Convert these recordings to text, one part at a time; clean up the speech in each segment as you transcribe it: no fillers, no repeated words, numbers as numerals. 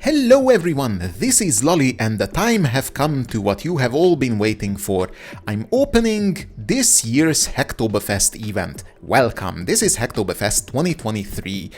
Hello everyone, this is LaLee and the time have come to what you have all been waiting for. I'm opening this year's Hacktoberfest event. Welcome, this is Hacktoberfest 2023.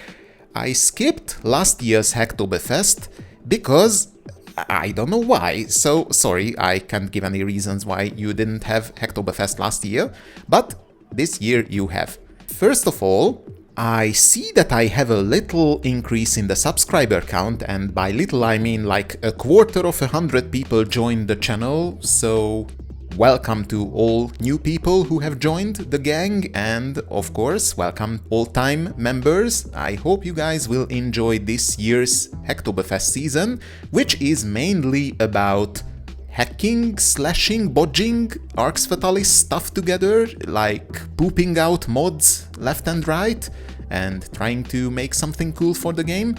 I skipped last year's Hacktoberfest because I don't know why, so sorry, I can't give any reasons why you didn't have Hacktoberfest last year, but this year you have. First of all, I see that I have a little increase in the subscriber count, and by little I mean like 100 people joined the channel, so welcome to all new people who have joined the gang, and of course welcome all-time members. I hope you guys will enjoy this year's Hacktoberfest season, which is mainly about hacking, slashing, bodging, Arx Fatalis stuff together, like pooping out mods left and right, and trying to make something cool for the game.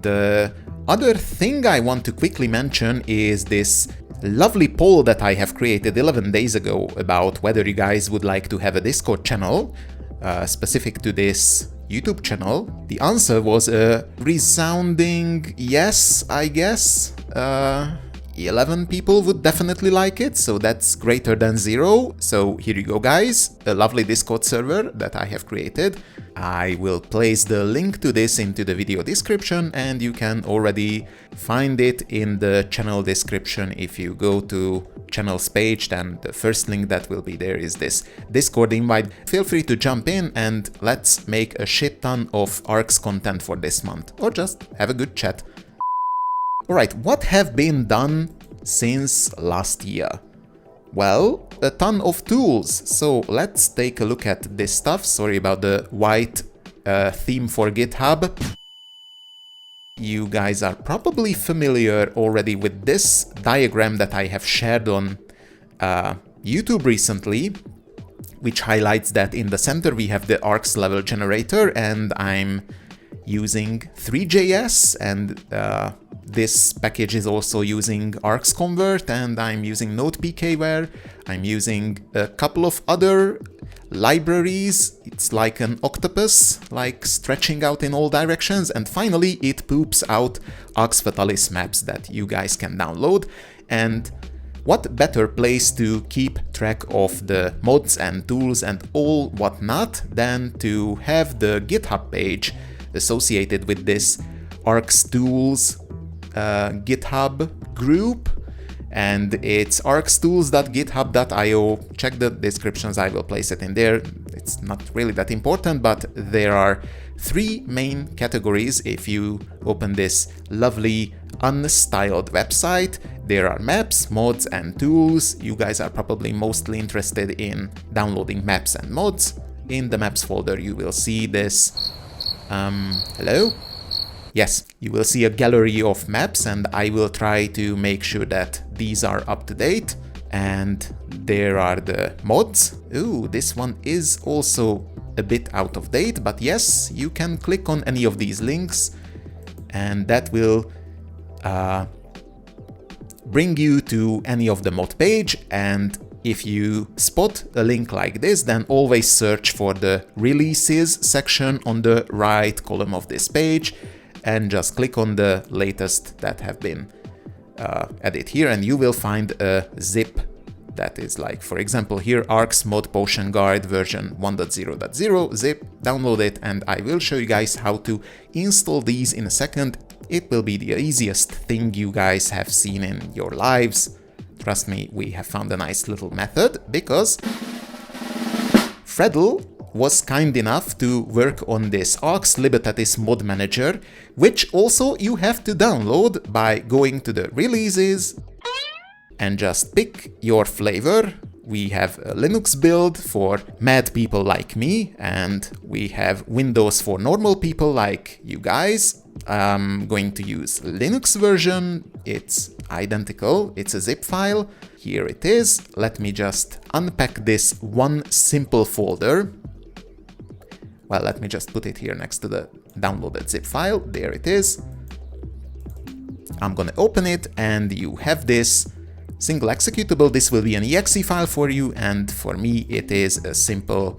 The other thing I want to quickly mention is this lovely poll that I have created 11 days ago about whether you guys would like to have a Discord channel specific to this YouTube channel. The answer was a resounding yes, I guess. 11 people would definitely like it, so that's greater than 0. So here you go guys, a lovely Discord server that I have created. I will place the link to this into the video description, and you can already find it in the channel description. If you go to channel's page, then the first link that will be there is this Discord invite. Feel free to jump in and let's make a shit ton of Arx content for this month, or just have a good chat. Alright, what have been done since last year? Well, a ton of tools, so let's take a look at this stuff. Sorry about the white theme for GitHub. You guys are probably familiar already with this diagram that I have shared on YouTube recently, which highlights that in the center we have the Arx level generator, and I'm using 3JS, and this package is also using arx-convert, and I'm using NodePK where I'm using a couple of other libraries. It's like an octopus, like stretching out in all directions, and finally it poops out Arx Fatalis maps that you guys can download. And what better place to keep track of the mods and tools and all whatnot than to have the GitHub page associated with this arx-tools GitHub group, and it's arx-tools.github.io. Check the descriptions, I will place it in there. It's not really that important, but there are 3 main categories. If you open this lovely unstyled website, there are maps, mods, and tools. You guys are probably mostly interested in downloading maps and mods. In the maps folder you will see this hello? Yes, you will see a gallery of maps, and I will try to make sure that these are up to date. And there are the mods. Ooh, this one is also a bit out of date, but yes, you can click on any of these links and that will bring you to any of the mod page. And if you spot a link like this, then always search for the releases section on the right column of this page, and just click on the latest that have been added here, and you will find a zip that is like, for example, here, Arx Mod Potion Guard version 1.0.0 zip. Download it, and I will show you guys how to install these in a second. It will be the easiest thing you guys have seen in your lives. Trust me, we have found a nice little method, because Freddle was kind enough to work on this Arx Libertatis Mod Manager, which also you have to download by going to the releases and just pick your flavor. We have a Linux build for mad people like me, and we have Windows for normal people like you guys. I'm going to use Linux version. It's identical, it's a zip file. Here it is. Let me just unpack this one simple folder. Well, let me just put it here next to the downloaded zip file. There it is. I'm gonna open it, and you have this single executable. This will be an exe file for you, and for me it is a simple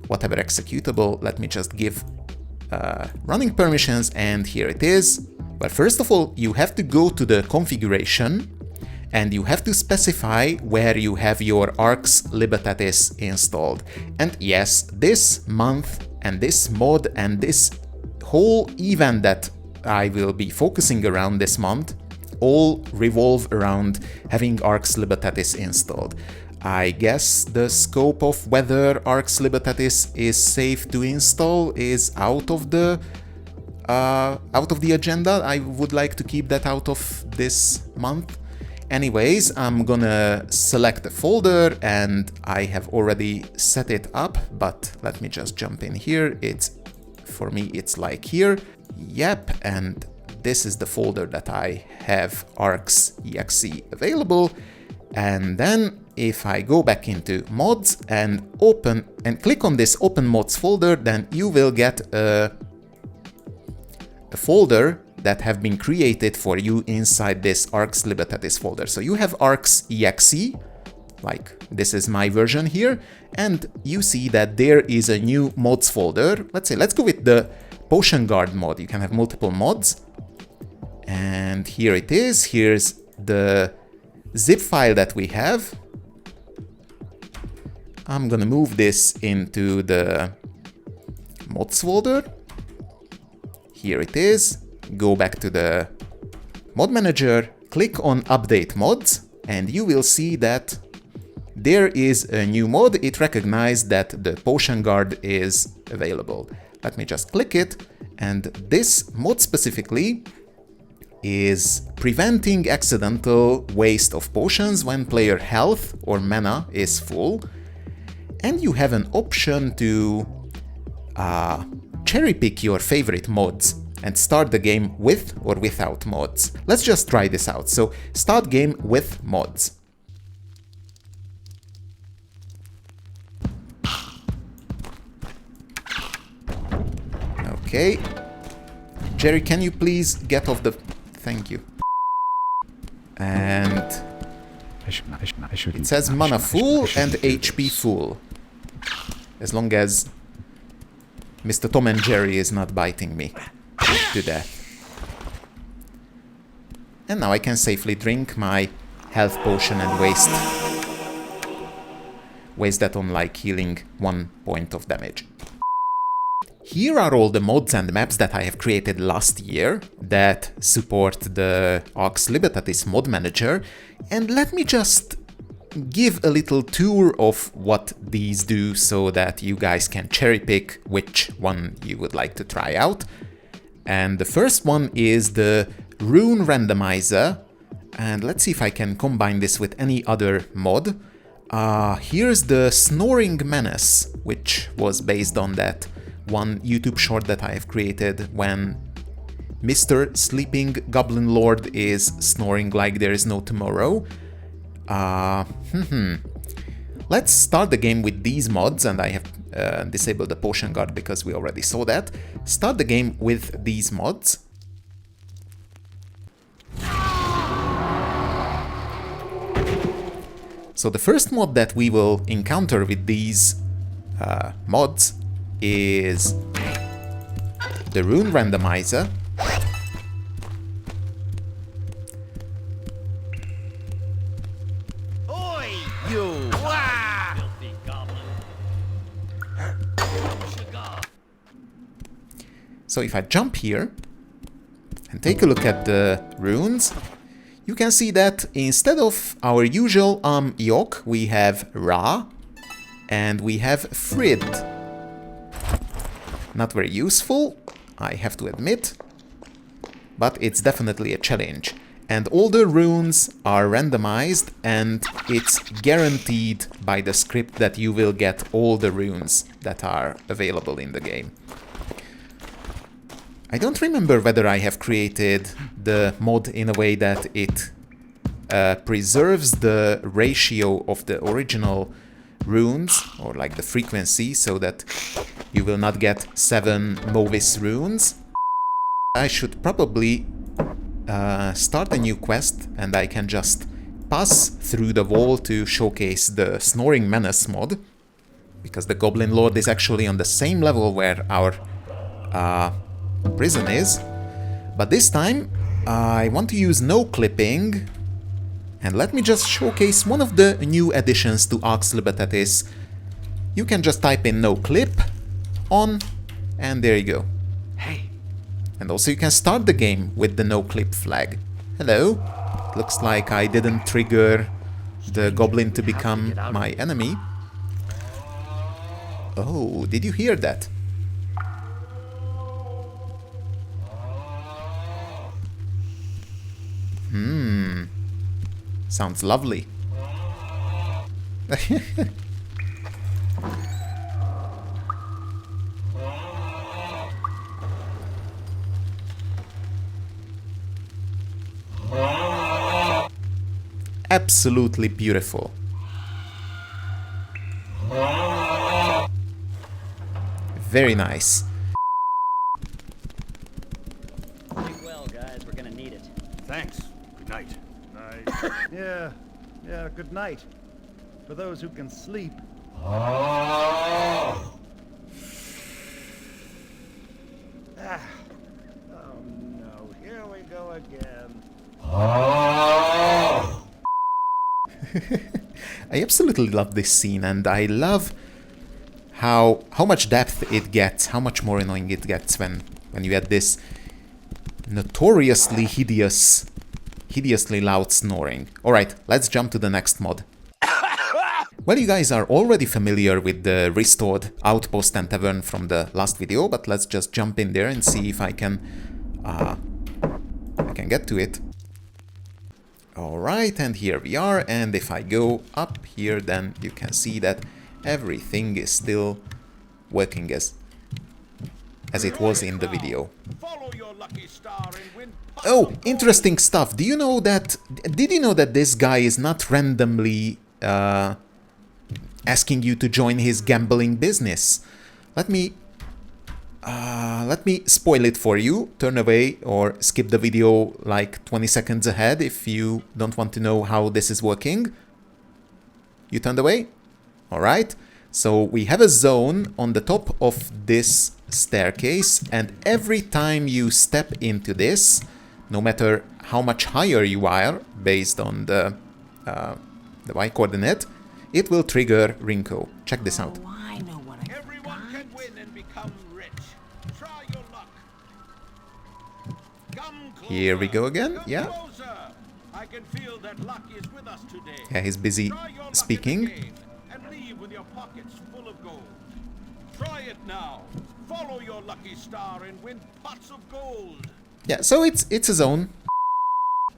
whatever executable. Let me just give running permissions, and here it is. Well, first of all, you have to go to the configuration and you have to specify where you have your Arx Libertatis installed. And yes, this month and this mod and this whole event that I will be focusing around this month all revolve around having Arx Libertatis installed. I guess the scope of whether Arx Libertatis is safe to install is out of the agenda. I would like to keep that out of this month. Anyways, I'm gonna select a folder and I have already set it up, but let me just jump in here. For me, it's like here. Yep, and this is the folder that I have arx-exe available. And then if I go back into mods and open and click on this open mods folder, then you will get a folder that have been created for you inside this Arx Libertatis folder. So you have arx-exe, like this is my version here, and you see that there is a new mods folder. Let's go with the Potion Guard mod. You can have multiple mods. And here it is. Here's the zip file that we have. I'm gonna move this into the mods folder. Here it is. Go back to the mod manager, click on update mods, and you will see that there is a new mod. It recognized that the Potion Guard is available. Let me just click it, and this mod specifically is preventing accidental waste of potions when player health or mana is full. And you have an option to cherry pick your favorite mods and start the game with or without mods. Let's just try this out. So start game with mods. Okay. Jerry, can you please get off the... Thank you. And it says mana full and HP full. As long as Mr. Tom and Jerry is not biting me to death. And now I can safely drink my health potion and waste that on like healing 1 point of damage. Here are all the mods and maps that I have created last year that support the Arx Libertatis Mod Manager, and let me just give a little tour of what these do so that you guys can cherry pick which one you would like to try out. And the first one is the Rune Randomizer, and let's see if I can combine this with any other mod. Here's the Snoring Menace, which was based on that one YouTube short that I have created when Mr. Sleeping Goblin Lord is snoring like there is no tomorrow. Let's start the game with these mods, and I have disabled the Potion Guard because we already saw that. Start the game with these mods. So the first mod that we will encounter with these mods is the Rune Randomizer. Oi, you! Filthy goblin. So if I jump here and take a look at the runes, you can see that instead of our usual Yok, we have Ra and we have Frid. Not very useful, I have to admit, but it's definitely a challenge. And all the runes are randomized, and it's guaranteed by the script that you will get all the runes that are available in the game. I don't remember whether I have created the mod in a way that it preserves the ratio of the original runes, or like the frequency, so that you will not get 7 Movis runes. I should probably start a new quest, and I can just pass through the wall to showcase the Snoring Menace mod, because the Goblin Lord is actually on the same level where our prison is. But this time I want to use no clipping, and let me just showcase one of the new additions to Arx Libertatis. You can just type in no clip on, and there you go. Hey. And also you can start the game with the no clip flag. Hello. Looks like I didn't trigger the goblin to become my enemy. Oh, did you hear that? Sounds lovely. Absolutely beautiful. Very nice. Well, guys, we're gonna need it. Thanks. Good night. Yeah, good night. For those who can sleep. Ah. Oh no, here we go again. I absolutely love this scene, and I love how much depth it gets, how much more annoying it gets when you get this notoriously hideously loud snoring. Alright, let's jump to the next mod. Well, you guys are already familiar with the restored outpost and tavern from the last video, but let's just jump in there and see if I can get to it. Alright, and here we are, and if I go up here, then you can see that everything is still working as it was in the video. Follow your lucky star and win. Oh, interesting stuff. Did you know that this guy is not randomly asking you to join his gambling business? Let me spoil it for you. Turn away or skip the video like 20 seconds ahead if you don't want to know how this is working. You turned away? Alright. So we have a zone on the top of this staircase, and every time you step into this, no matter how much higher you are based on the Y coordinate, it will trigger Rinko. Check this out. Oh, I know what I Everyone can win and become rich. Try your luck. Come closer. Here we go again. Come Yeah. closer. I can feel that luck is with us today. Yeah, he's busy Try your luck in the speaking. game and leave with your pockets full of gold. Try it now. Follow your lucky star and win pots of gold. Yeah, so it's a zone.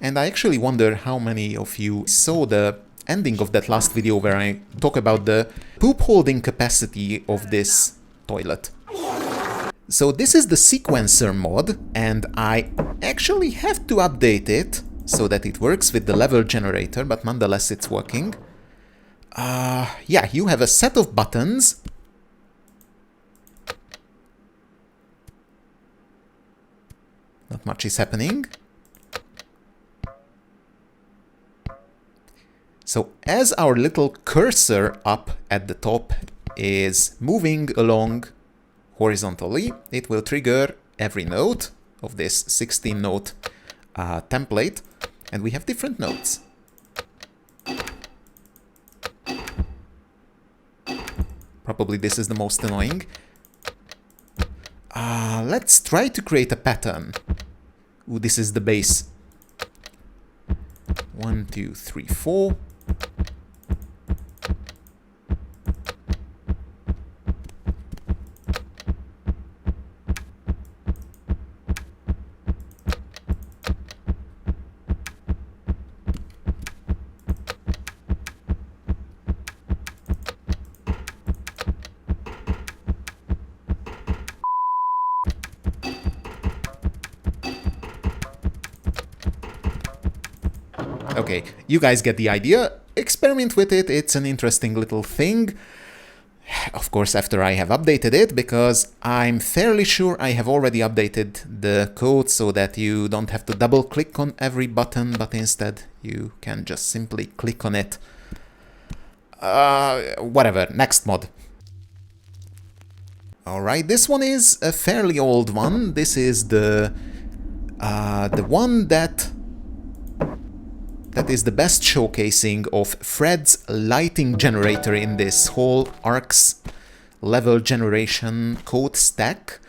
And I actually wonder how many of you saw the ending of that last video where I talk about the poop holding capacity of this toilet. So this is the sequencer mod, and I actually have to update it so that it works with the level generator, but nonetheless it's working. Yeah, you have a set of buttons. Not much is happening. So as our little cursor up at the top is moving along horizontally, it will trigger every note of this 16-note template, and we have different notes. Probably this is the most annoying. Let's try to create a pattern. Ooh, this is the base. 1, 2, 3, 4. Okay, you guys get the idea. Experiment with it, it's an interesting little thing. Of course, after I have updated it, because I'm fairly sure I have already updated the code so that you don't have to double click on every button, but instead you can just simply click on it. Whatever, next mod. Alright, this one is a fairly old one. This is the The one that is the best showcasing of Fred's lighting generator in this whole Arx level generation code stack.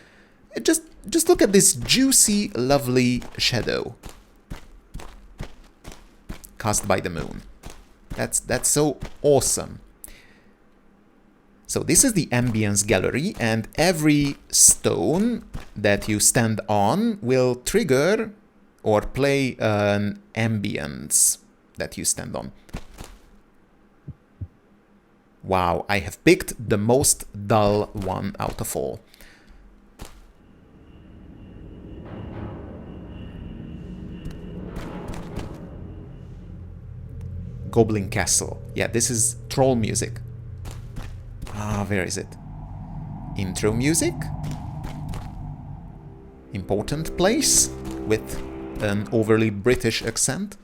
Just look at this juicy, lovely shadow cast by the moon. That's so awesome. So this is the ambience gallery, and every stone that you stand on will trigger or play an ambience that you stand on. Wow, I have picked the most dull one out of all. Goblin Castle. Yeah, this is troll music. Ah, where is it? Intro music. Important place with an overly British accent.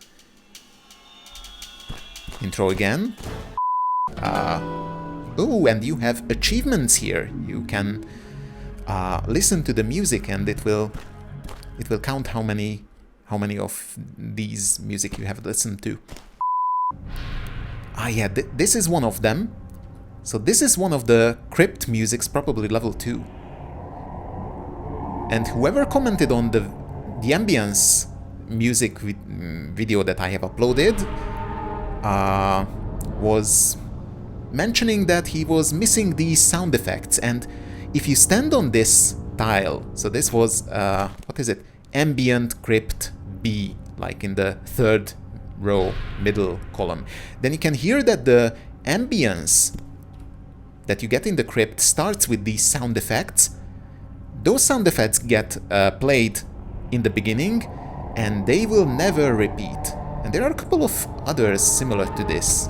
Intro again. Oh, and you have achievements here. You can listen to the music, and it will count how many of these music you have listened to. Ah, yeah, this is one of them. So this is one of the crypt musics, probably level 2. And whoever commented on the ambience music video that I have uploaded was mentioning that he was missing these sound effects. And if you stand on this tile, so this was, what is it? Ambient crypt B, like in the 3rd row, middle column. Then you can hear that the ambience that you get in the crypt starts with these sound effects. Those sound effects get played in the beginning, and they will never repeat. And there are a couple of others similar to this.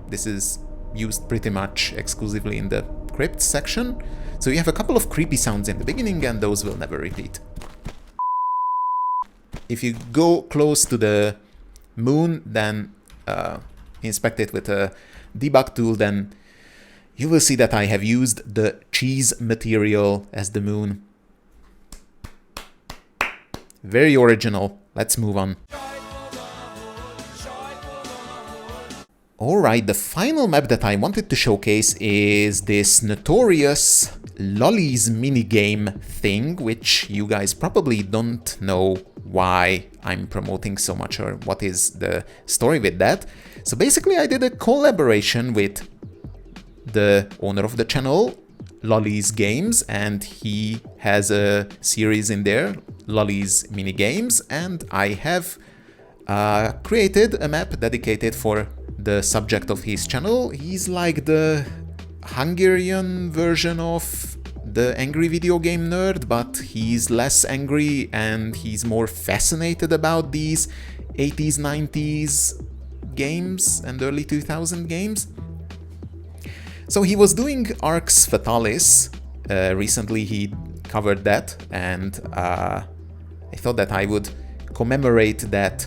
This is used pretty much exclusively in the crypt section. So you have a couple of creepy sounds in the beginning, and those will never repeat. If you go close to the moon, then inspect it with a debug tool, then you will see that I have used the cheese material as the moon. Very original. Let's move on. Alright, the final map that I wanted to showcase is this notorious LaLee's minigame thing, which you guys probably don't know why I'm promoting so much or what is the story with that. So basically I did a collaboration with the owner of the channel, LaLee's Games, and he has a series in there, LaLee's Minigames, and I have created a map dedicated for the subject of his channel. He's like the Hungarian version of the Angry Video Game Nerd, but he's less angry and he's more fascinated about these 80s, 90s games and early 2000 games. So he was doing Arx Fatalis, recently he covered that, and I thought that I would commemorate that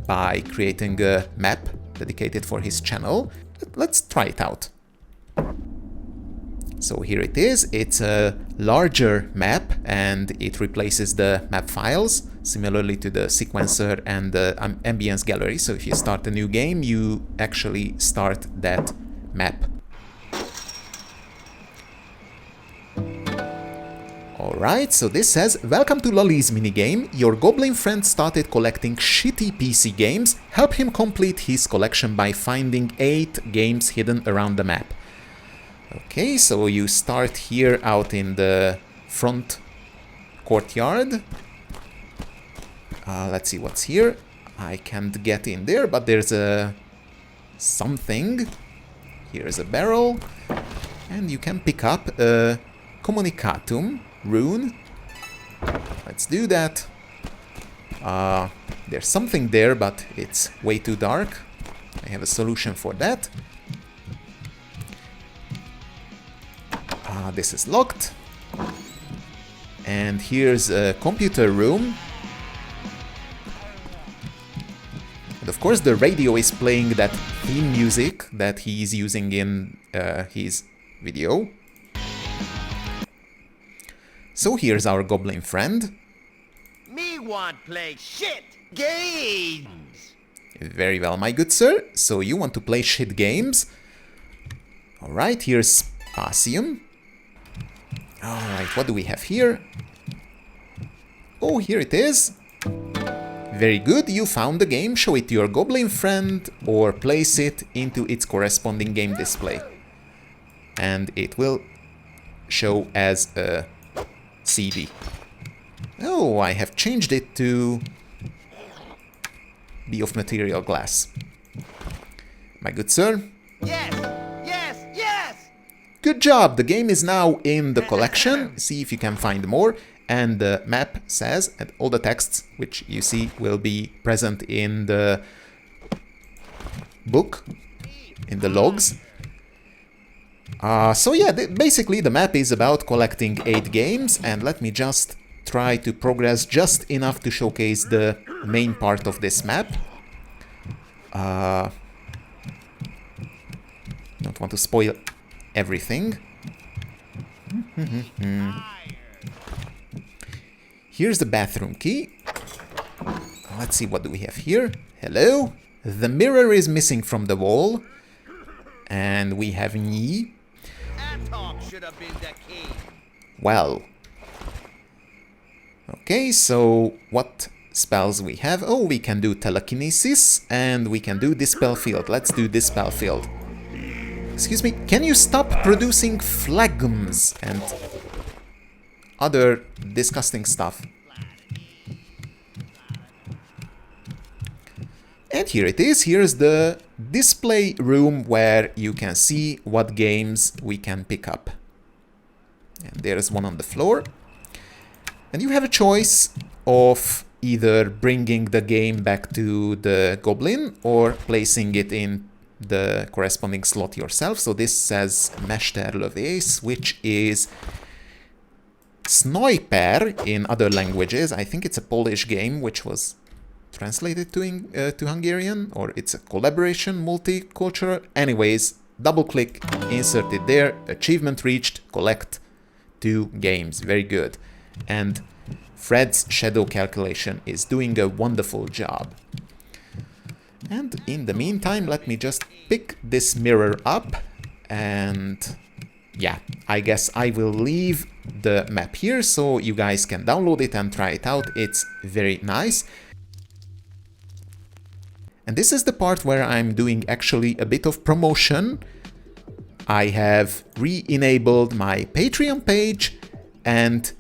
by creating a map dedicated for his channel. Let's try it out. So here it is. It's a larger map and it replaces the map files, similarly to the sequencer and the ambience gallery. So if you start a new game, you actually start that map. Alright, so this says, welcome to LaLee's minigame. Your goblin friend started collecting shitty PC games. Help him complete his collection by finding 8 games hidden around the map. Okay, so you start here out in the front courtyard. Let's see what's here. I can't get in there, but there's a something. Here's a barrel. And you can pick up a communicatum. Rune. Let's do that. There's something there, but it's way too dark. I have a solution for that. This is locked. And here's a computer room. And of course the radio is playing that theme music that he's using in his video. So here's our goblin friend. want play shit games. Very well, my good sir. So you want to play shit games? Alright, here's Spasium. Alright, what do we have here? Oh, here it is. Very good, you found the game. Show it to your goblin friend or place it into its corresponding game display. And it will show as a CD. Oh, I have changed it to be of material glass. My good sir. Yes, yes, yes! Good job! The game is now in the collection. See if you can find more. And the map says, and all the texts which you see will be present in the book, in the logs. So yeah, basically the map is about collecting 8 games, and let me just try to progress just enough to showcase the main part of this map. Don't want to spoil everything. Here's the bathroom key. Let's see, what do we have here? Hello? The mirror is missing from the wall. And we have Ni. Should have been the king. Well. Okay, so what spells we have? Oh, we can do telekinesis and we can do dispel field. Let's do dispel field. Excuse me, can you stop producing phlegms and other disgusting stuff? And here it is. Here's the display room where you can see what games we can pick up. And there's one on the floor. And you have a choice of either bringing the game back to the goblin or placing it in the corresponding slot yourself. So this says Mesterlövész, which is Sniper in other languages. I think it's a Polish game which was translated to Hungarian, or it's a collaboration, multicultural. Anyways, double click, insert it there, achievement reached, collect 2 games. Very good. And Fred's shadow calculation is doing a wonderful job. And in the meantime, let me just pick this mirror up, and yeah, I guess I will leave the map here so you guys can download it and try it out. It's very nice. And this is the part where I'm doing actually a bit of promotion. I have re-enabled my Patreon page, and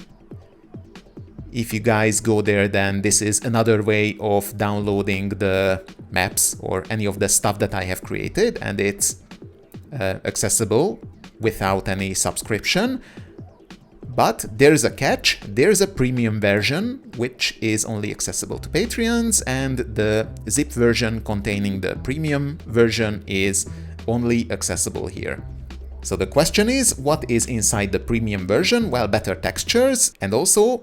if you guys go there, then this is another way of downloading the maps or any of the stuff that I have created, and it's accessible without any subscription. But there's a catch, there's a premium version which is only accessible to Patreons, and the zip version containing the premium version is only accessible here. So the question is, what is inside the premium version? Well, better textures, and also...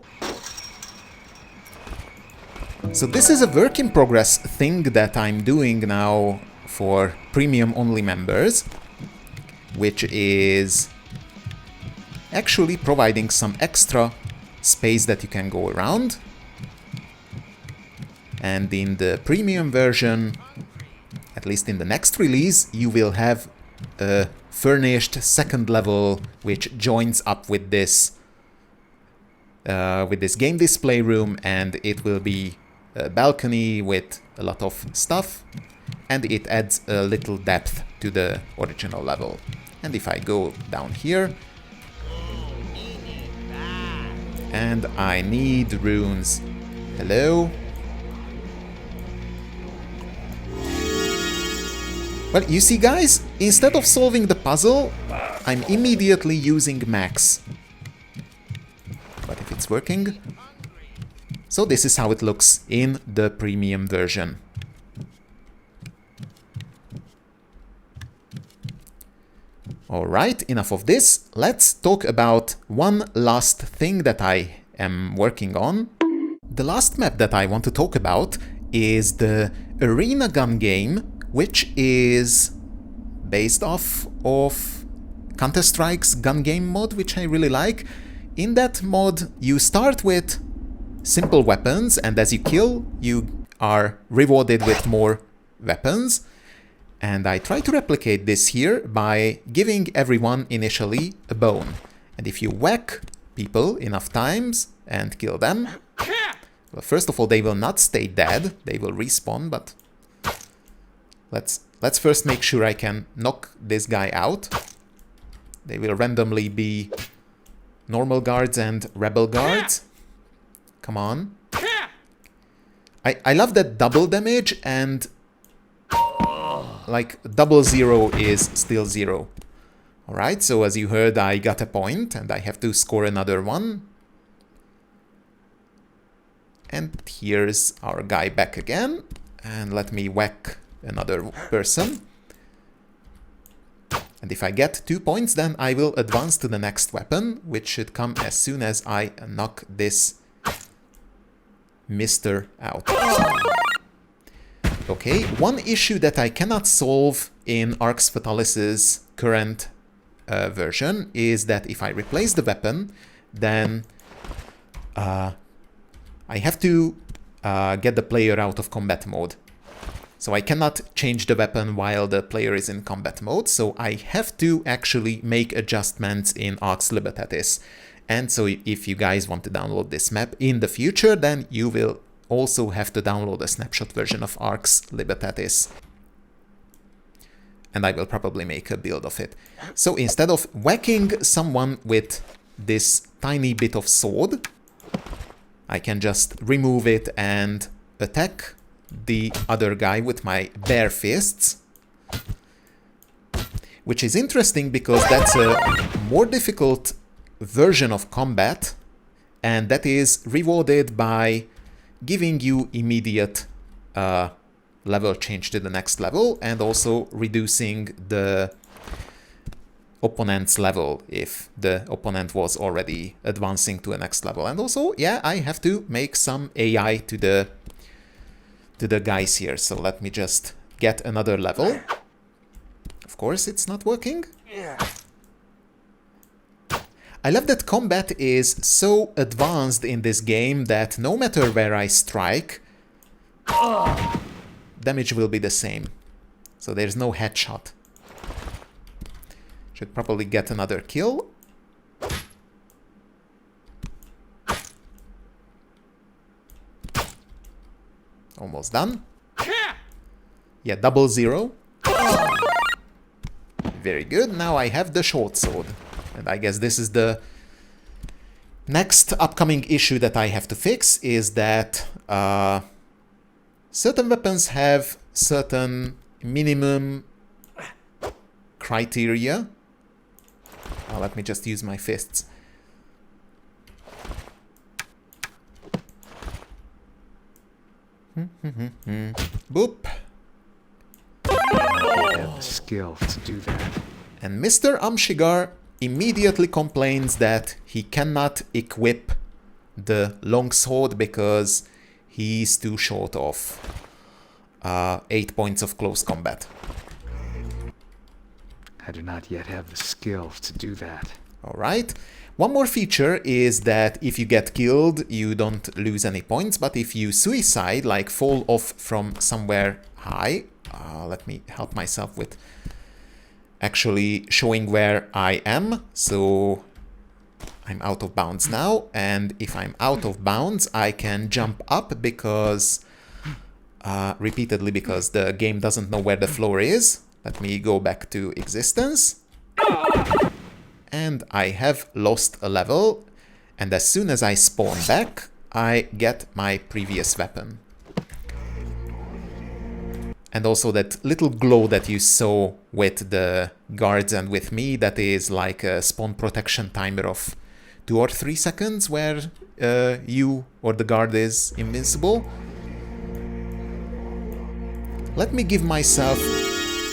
So this is a work in progress thing that I'm doing now for premium only members, which is actually providing some extra space that you can go around. And in the premium version, at least in the next release, you will have a furnished second level which joins up with this game display room, and it will be a balcony with a lot of stuff, and it adds a little depth to the original level. And if I go down here, and I need runes. Hello? Well, you see guys, instead of solving the puzzle, I'm immediately using max. But if it's working... So this is how it looks in the premium version. Alright, enough of this. Let's talk about one last thing that I am working on. The last map that I want to talk about is the Arena gun game, which is based off of Counter-Strike's gun game mod, which I really like. In that mod, you start with simple weapons, and as you kill, you are rewarded with more weapons. And I try to replicate this here by giving everyone initially a bone. And if you whack people enough times and kill them, well, first of all, they will not stay dead, they will respawn, but let's first make sure I can knock this guy out. They will randomly be normal guards and rebel guards. Come on. I love that double damage, and like double zero is still zero. Alright, so as you heard, I got a point and I have to score another one. And here's our guy back again. And let me whack another person. And if I get 2 points, then I will advance to the next weapon, which should come as soon as I knock this mister out. Okay, one issue that I cannot solve in Arx Fatalis' current version is that if I replace the weapon, then I have to get the player out of combat mode. So I cannot change the weapon while the player is in combat mode, so I have to actually make adjustments in Arx Libertatis. And so if you guys want to download this map in the future, then you will also have to download a snapshot version of Arx Libertatis. And I will probably make a build of it. So instead of whacking someone with this tiny bit of sword, I can just remove it and attack the other guy with my bare fists. Which is interesting because that's a more difficult version of combat, and that is rewarded by giving you immediate level change to the next level, and also reducing the opponent's level if the opponent was already advancing to a next level. And also, yeah, I have to make some AI to the guys here. So let me just get another level. Of course, it's not working. I love that combat is so advanced in this game that no matter where I strike, damage will be the same. So there's no headshot. Should probably get another kill. Almost done. Yeah, double zero. Very good. Now I have the short sword. And I guess this is the next upcoming issue that I have to fix, is that certain weapons have certain minimum criteria. Let me just use my fists. Boop. I have the skill to do that. And Mr. Amshigar immediately complains that he cannot equip the longsword because he's too short of 8 points of close combat. I do not yet have the skill to do that. Alright. One more feature is that if you get killed, you don't lose any points, but if you suicide, like fall off from somewhere high, let me help myself with actually showing where I am. So I'm out of bounds now, and if I'm out of bounds, I can jump up because repeatedly because the game doesn't know where the floor is. Let me go back to existence. And I have lost a level, and as soon as I spawn back, I get my previous weapon. And also that little glow that you saw with the guards and with me, that is like a spawn protection timer of 2 or 3 seconds where you or the guard is invincible. Let me give myself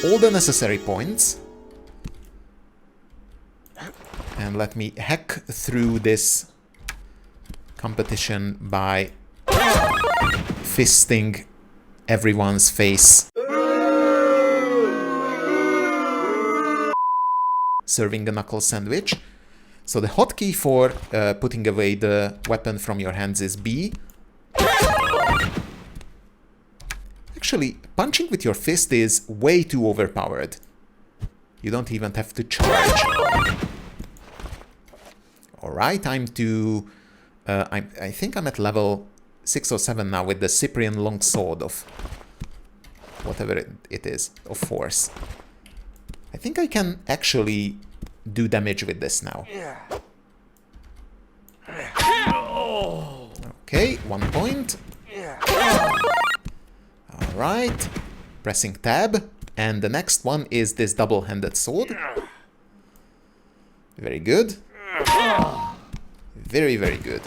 all the necessary points. And let me hack through this competition by fisting everyone's face. Serving a knuckle sandwich. So the hotkey for putting away the weapon from your hands is B. Actually, punching with your fist is way too overpowered. You don't even have to charge. Alright, time to... I think I'm at level 6 or 7 now with the Cyprian longsword of... whatever it is, of force. I think I can actually do damage with this now. Okay, 1 point. Alright, pressing tab. And the next one is this double-handed sword. Very good. Very, very good.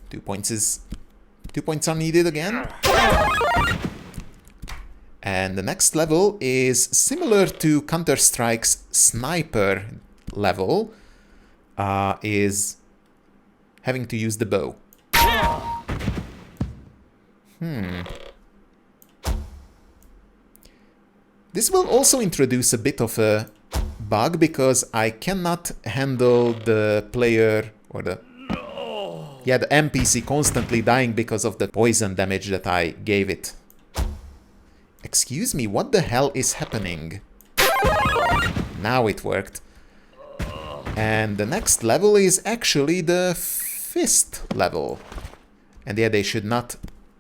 2 points are needed again. And the next level is similar to Counter-Strike's sniper level, is having to use the bow. This will also introduce a bit of a bug because I cannot handle the player or the NPC constantly dying because of the poison damage that I gave it. Excuse me, what the hell is happening? Now it worked. And the next level is actually the fist level. And yeah, they should not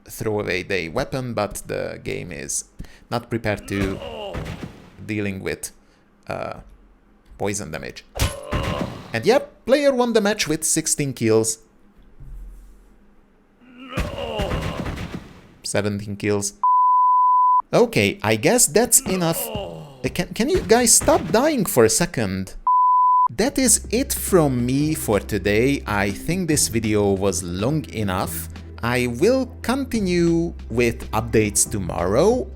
throw away the weapon, but the game is not prepared to dealing with poison damage. And yep, player won the match with 16 kills. 17 kills. Okay, I guess that's enough. Can you guys stop dying for a second? That is it from me for today. I think this video was long enough. I will continue with updates tomorrow.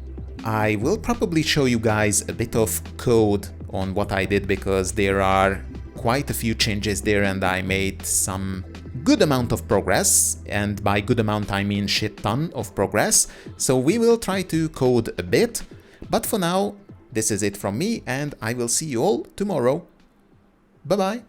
I will probably show you guys a bit of code on what I did because there are quite a few changes there and I made some good amount of progress, and by good amount I mean shit ton of progress, so we will try to code a bit, but for now this is it from me and I will see you all tomorrow. Bye bye!